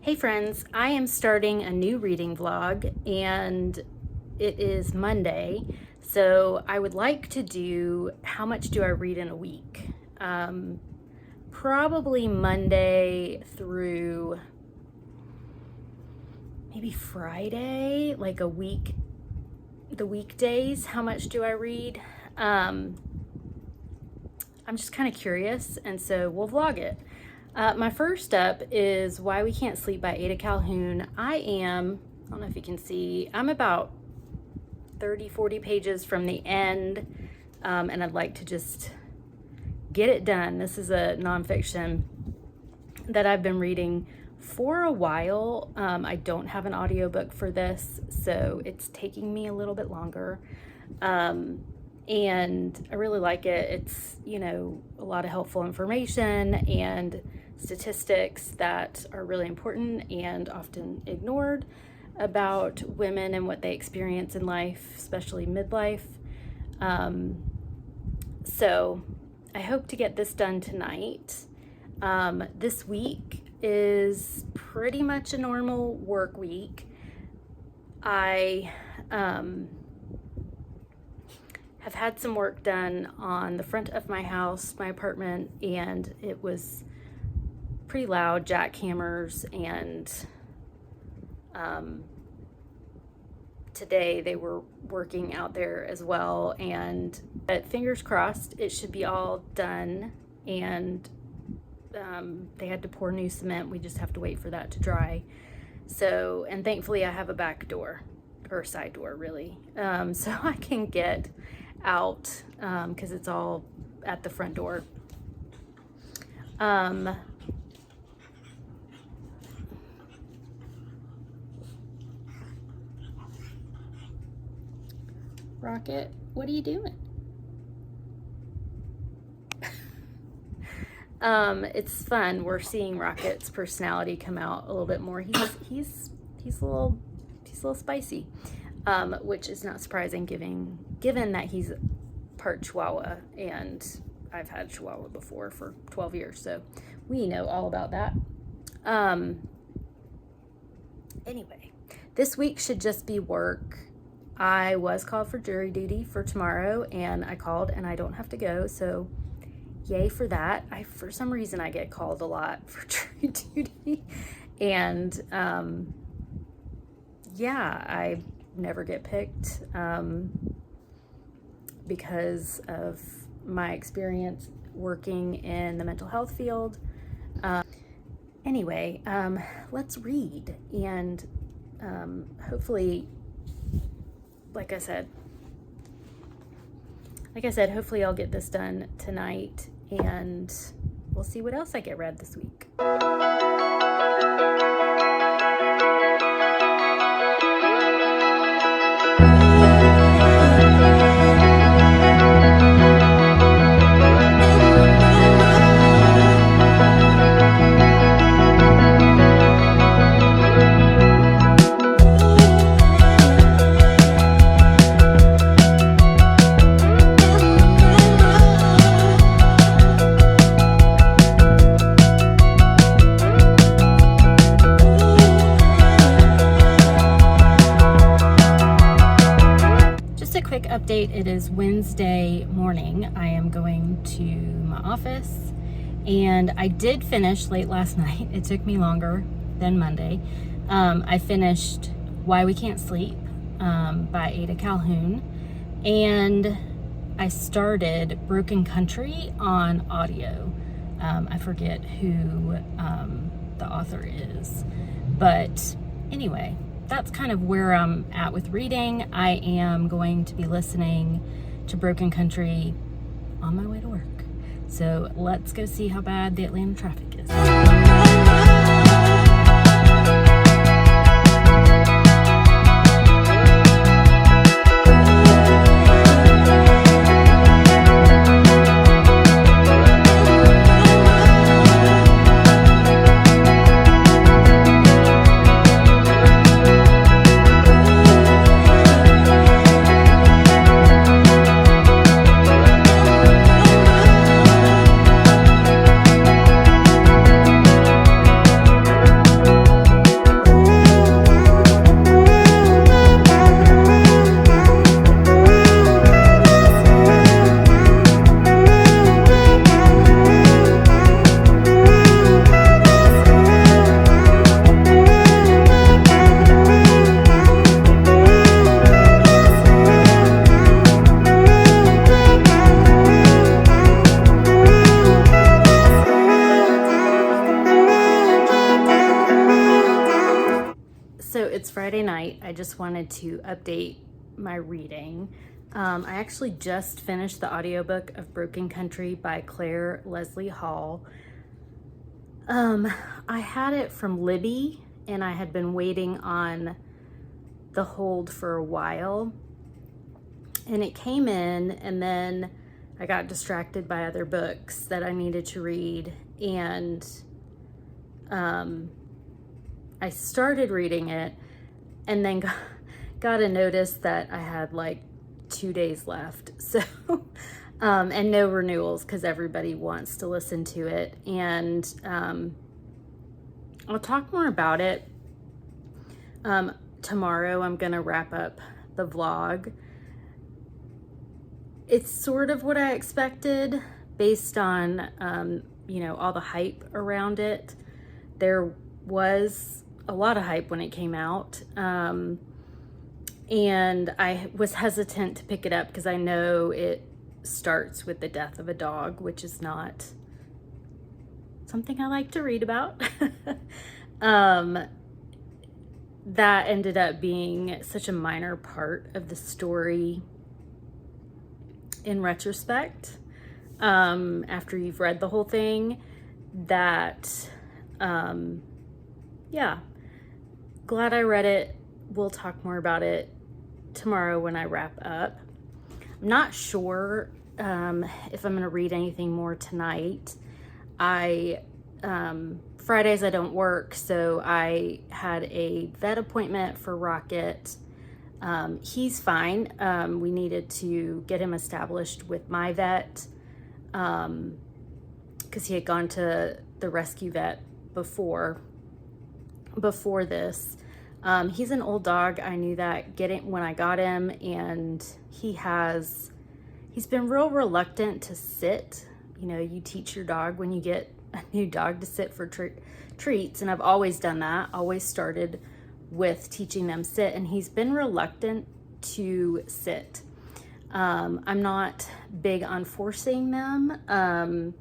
Hey friends, I am starting a new reading vlog and it is Monday, so I would like to do how much do I read in a week. Probably Monday through maybe Friday, like a week, the weekdays, how much do I read? I'm just kind of curious, and so we'll vlog it. My first up is Why We Can't Sleep by Ada Calhoun. I don't know if you can see, I'm about 30-40 pages from the end, and I'd like to just get it done. This is a nonfiction that I've been reading for a while. I don't have an audiobook for this, so it's taking me a little bit longer. And I really like it. It's, a lot of helpful information and statistics that are really important and often ignored about women and what they experience in life, especially midlife. So I hope to get this done tonight. This week is pretty much a normal work week. I have had some work done on the front of my house, my apartment, and it was pretty loud, jackhammers, and today they were working out there as well, but fingers crossed it should be all done, and they had to pour new cement. We just have to wait for that to dry. So, and thankfully I have a back door, or a side door really, so I can get out because it's all at the front door. Rocket, what are you doing? It's fun. We're seeing Rocket's personality come out a little bit more. He's a little spicy, which is not surprising given that he's part Chihuahua, and I've had Chihuahua before for 12 years, so we know all about that. Anyway, this week should just be work. I was called for jury duty for tomorrow, and I called and I don't have to go, so yay for that. For some reason I get called a lot for jury duty, and yeah, I never get picked because of my experience working in the mental health field. Anyway, let's read, and hopefully, like I said, hopefully I'll get this done tonight, and we'll see what else I get read this week. Update, it is Wednesday morning. I am going to my office, and I did finish late last night. It took me longer than Monday. I finished Why We Can't Sleep by Ada Calhoun, and I started Broken Country on audio. I forget who the author is, but anyway, that's kind of where I'm at with reading. I am going to be listening to Broken Country on my way to work. So let's go see how bad the Atlanta traffic is. it's Friday night. I just wanted to update my reading. I actually just finished the audiobook of Broken Country by Claire Leslie Hall. I had it from Libby, and I had been waiting on the hold for a while, and it came in, and then I got distracted by other books that I needed to read, and I started reading it, and then got a notice that I had like 2 days left. So, and no renewals because everybody wants to listen to it. And I'll talk more about it. Tomorrow I'm gonna wrap up the vlog. It's sort of what I expected based on, you know, all the hype around it. There was a lot of hype when it came out. And I was hesitant to pick it up because I know it starts with the death of a dog, which is not something I like to read about. That ended up being such a minor part of the story in retrospect, after you've read the whole thing, that, yeah, glad I read it. We'll talk more about it tomorrow when I wrap up. I'm not sure if I'm going to read anything more tonight. Fridays I don't work, so I had a vet appointment for Rocket. He's fine. We needed to get him established with my vet because he had gone to the rescue vet before this. He's an old dog. I knew that when I got him, and he's been real reluctant to sit. You know, you teach your dog when you get a new dog to sit for treats, and I've always done that. Always started with teaching them sit, and he's been reluctant to sit. I'm not big on forcing them.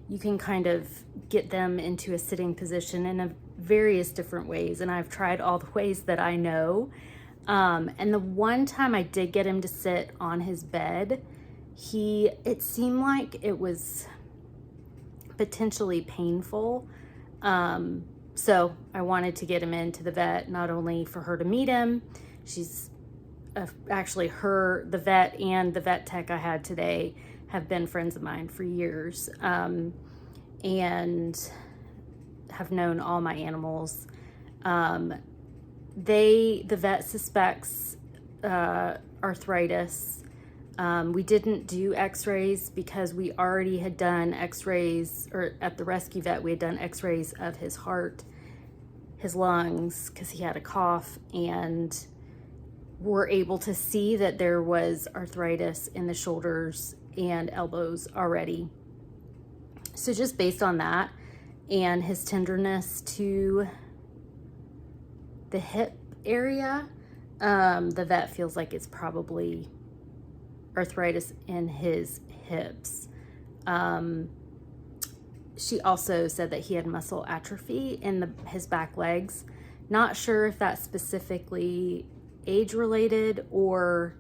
You can kind of get them into a sitting position in a various different ways, and I've tried all the ways that I know. And the one time I did get him to sit on his bed, it seemed like it was potentially painful. So I wanted to get him into the vet, not only for her to meet him. She's actually the vet and the vet tech I had today have been friends of mine for years, and have known all my animals. The vet suspects arthritis. We didn't do x-rays because we already had done x-rays, or at the rescue vet we had done x-rays of his heart, his lungs, because he had a cough, and were able to see that there was arthritis in the shoulders and elbows already. So just based on that and his tenderness to the hip area, the vet feels like it's probably arthritis in his hips. She also said that he had muscle atrophy in his back legs. Not sure if that's specifically age-related or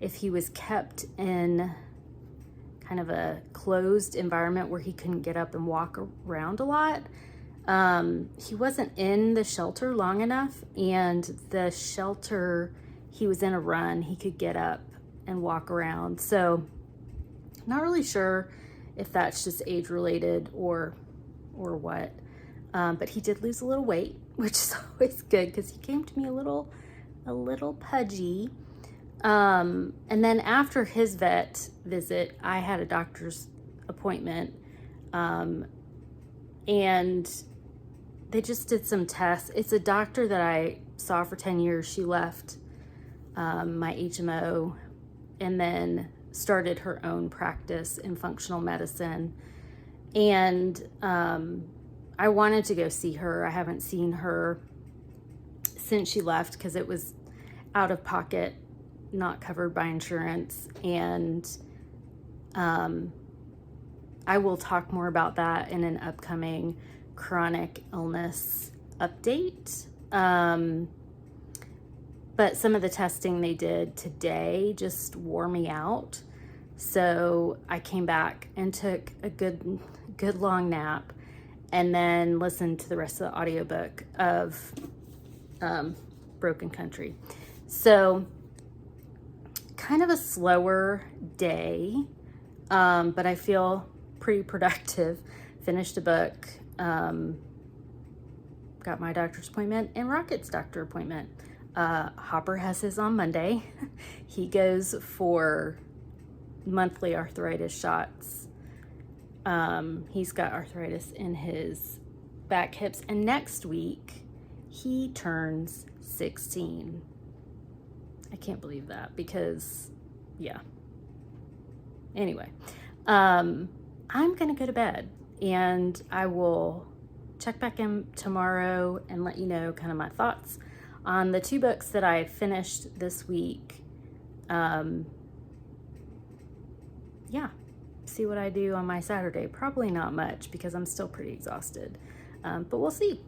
if he was kept in kind of a closed environment where he couldn't get up and walk around a lot. He wasn't in the shelter long enough, and the shelter, he was in a run, he could get up and walk around. So not really sure if that's just age related or what. But he did lose a little weight, which is always good because he came to me a little pudgy. And then after his vet visit, I had a doctor's appointment, and they just did some tests. It's a doctor that I saw for 10 years. She left my HMO and then started her own practice in functional medicine. And I wanted to go see her. I haven't seen her since she left because it was out of pocket, not covered by insurance. And I will talk more about that in an upcoming chronic illness update. but some of the testing they did today just wore me out. So I came back and took a good long nap, and then listened to the rest of the audiobook of Broken Country. So kind of a slower day, but I feel pretty productive. Finished a book, got my doctor's appointment and Rocket's doctor appointment. Hopper has his on Monday. He goes for monthly arthritis shots. He's got arthritis in his back, hips, and next week he turns 16. I can't believe that because, yeah. Anyway, I'm gonna go to bed, and I will check back in tomorrow and let you know kind of my thoughts on the 2 books that I finished this week. Yeah, see what I do on my Saturday. Probably not much because I'm still pretty exhausted, but we'll see.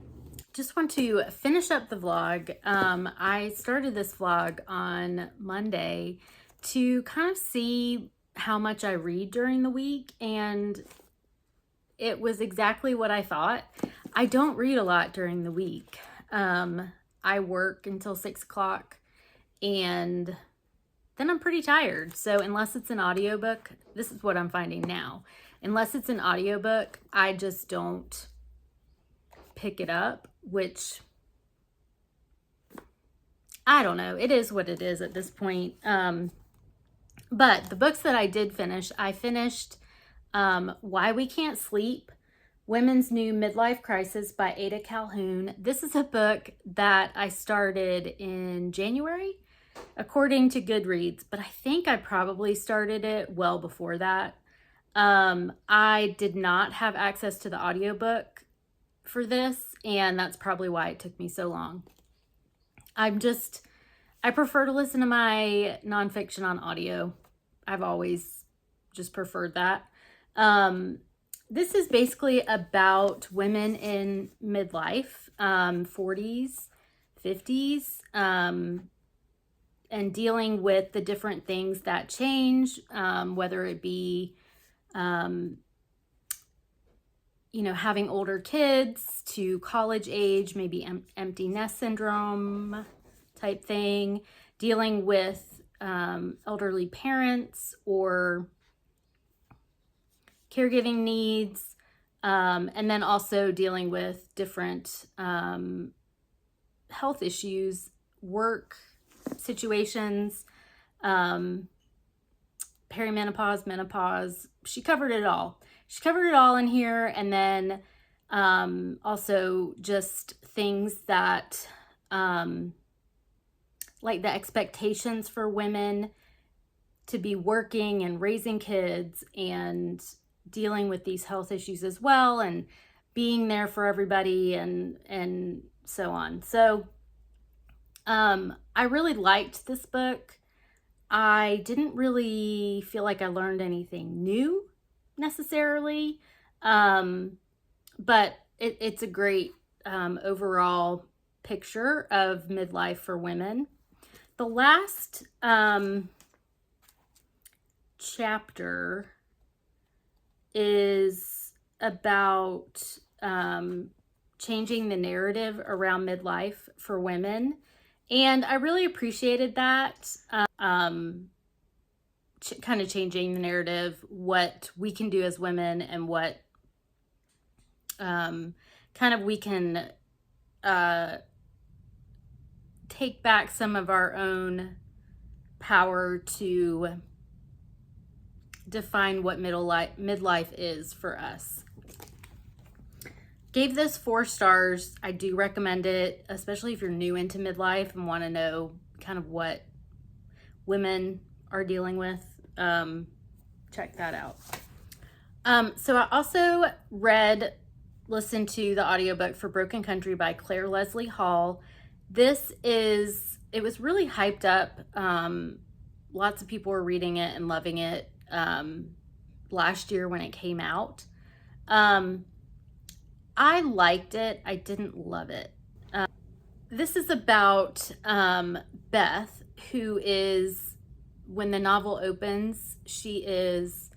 Just want to finish up the vlog. I started this vlog on Monday to kind of see how much I read during the week, and it was exactly what I thought. I don't read a lot during the week. I work until 6 o'clock, and then I'm pretty tired. So unless it's an audiobook, this is what I'm finding now. Unless it's an audiobook, I just don't pick it up, which I don't know. It is what it is at this point. But the books that I did finish, I finished Why We Can't Sleep, Women's New Midlife Crisis by Ada Calhoun. This is a book that I started in January, according to GoodReads, but I think I probably started it well before that. I did not have access to the audiobook for this, and that's probably why it took me so long. I prefer to listen to my nonfiction on audio. I've always just preferred that. This is basically about women in midlife, 40s, 50s, and dealing with the different things that change, whether it be, having older kids to college age, maybe empty nest syndrome type thing, dealing with elderly parents or caregiving needs, and then also dealing with different health issues, work situations, perimenopause, menopause. She covered it all. She covered it all in here, and then also just things that like the expectations for women to be working and raising kids and dealing with these health issues as well, and being there for everybody, and so on. So I really liked this book. I didn't really feel like I learned anything new necessarily, but it's a great overall picture of midlife for women. The last chapter is about changing the narrative around midlife for women, and I really appreciated that. Kind of changing the narrative, what we can do as women, and what kind of we can take back some of our own power to define what midlife is for us. Gave this 4 stars. I do recommend it, especially if you're new into midlife and want to know kind of what women are dealing with. Check that out. So I also listened to the audiobook for Broken Country by Claire Leslie Hall. It was really hyped up. Lots of people were reading it and loving it last year when it came out. I liked it. I didn't love it. this is about Beth, who is, when the novel opens, she is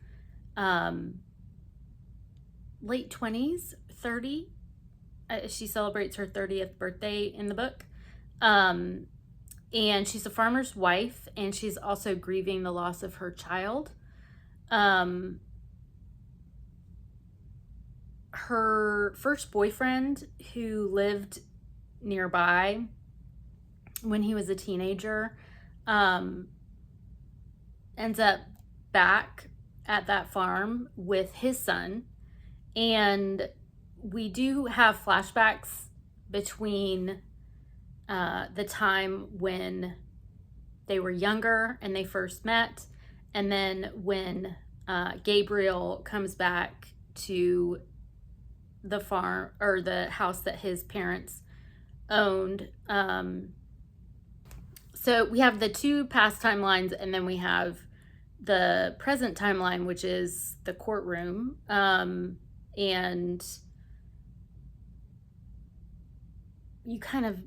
late 20s, 30. She celebrates her 30th birthday in the book. And she's a farmer's wife, and she's also grieving the loss of her child. Her first boyfriend, who lived nearby when he was a teenager, ends up back at that farm with his son. And we do have flashbacks between the time when they were younger and they first met, and then when Gabriel comes back to the farm, or the house that his parents owned. So we have the two past timelines, and then we have the present timeline, which is the courtroom. And you kind of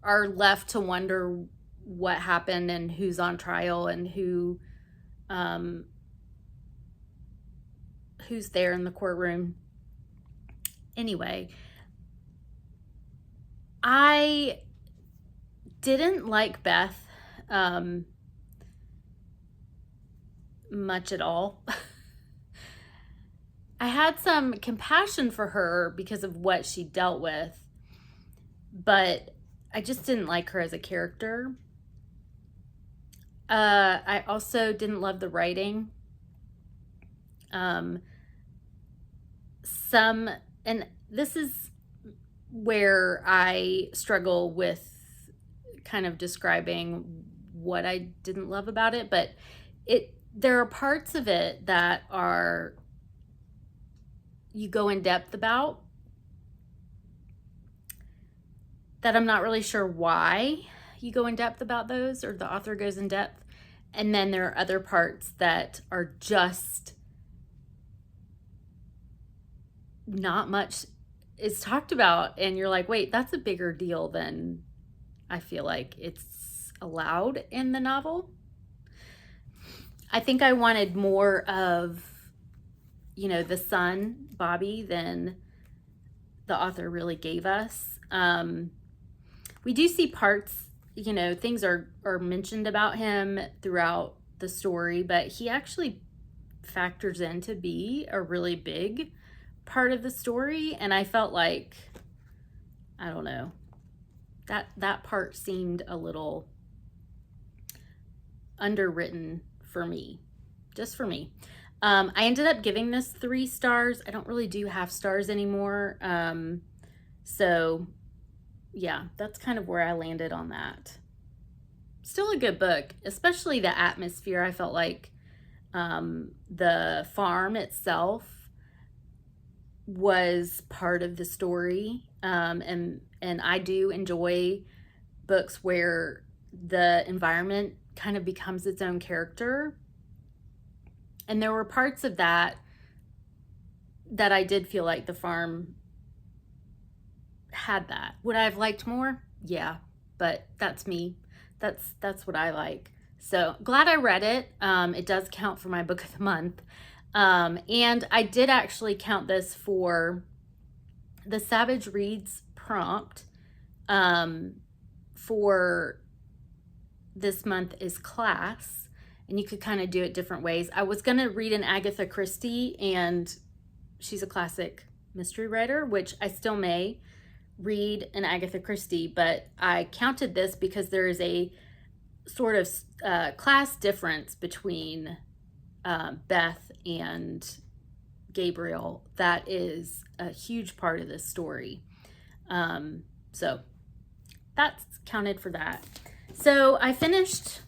are left to wonder what happened and who's on trial and who's there in the courtroom. Anyway, I didn't like Beth much at all. I had some compassion for her because of what she dealt with, but I just didn't like her as a character. I also didn't love the writing. And this is where I struggle with kind of describing what I didn't love about it, but there are parts of it that you go in depth about, that I'm not really sure why you go in depth about those, or the author goes in depth. And then there are other parts that are just not much is talked about, and you're like, wait, that's a bigger deal than I feel like it's allowed in the novel. I think I wanted more of, the son, Bobby, than the author really gave us. We do see parts, things are mentioned about him throughout the story, but he actually factors in to be a really big part of the story. And I felt like, I don't know, that part seemed a little underwritten for me, just for me. I ended up giving this 3 stars. I don't really do half stars anymore. So yeah, that's kind of where I landed on that. Still a good book, especially the atmosphere. I felt like the farm itself was part of the story. And I do enjoy books where the environment kind of becomes its own character. And there were parts of that I did feel like the farm had that. Would I have liked more? Yeah, but that's me. That's what I like. So glad I read it. It does count for my book of the month. And I did actually count this for the Savage Reads prompt for this month is class, and you could kind of do it different ways. I was going to read an Agatha Christie, and she's a classic mystery writer, which I still may read an Agatha Christie, but I counted this because there is a sort of class difference between Beth and Gabriel that is a huge part of this story. So that's counted for that. So I finished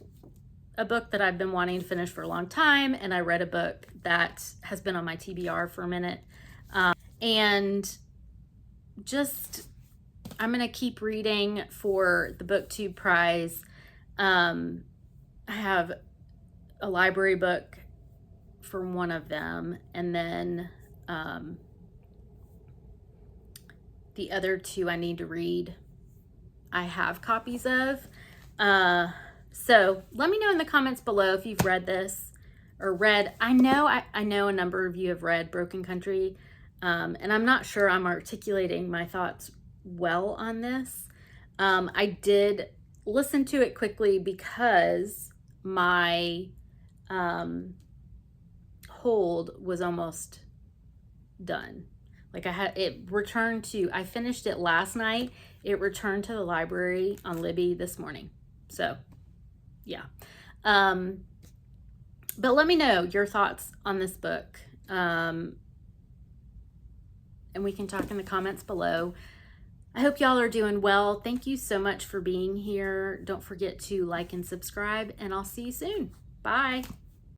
a book that I've been wanting to finish for a long time, and I read a book that has been on my TBR for a minute. And just, I'm going to keep reading for the booktube prize. I have a library book for one of them, and then the other 2 I need to read I have copies of. So let me know in the comments below if you've read this or read. I know a number of you have read Broken Country, and I'm not sure I'm articulating my thoughts well on this. I did listen to it quickly because my hold was almost done. Like I finished it last night. It returned to the library on Libby this morning. So yeah. But let me know your thoughts on this book. And we can talk in the comments below. I hope y'all are doing well. Thank you so much for being here. Don't forget to like and subscribe, and I'll see you soon. Bye.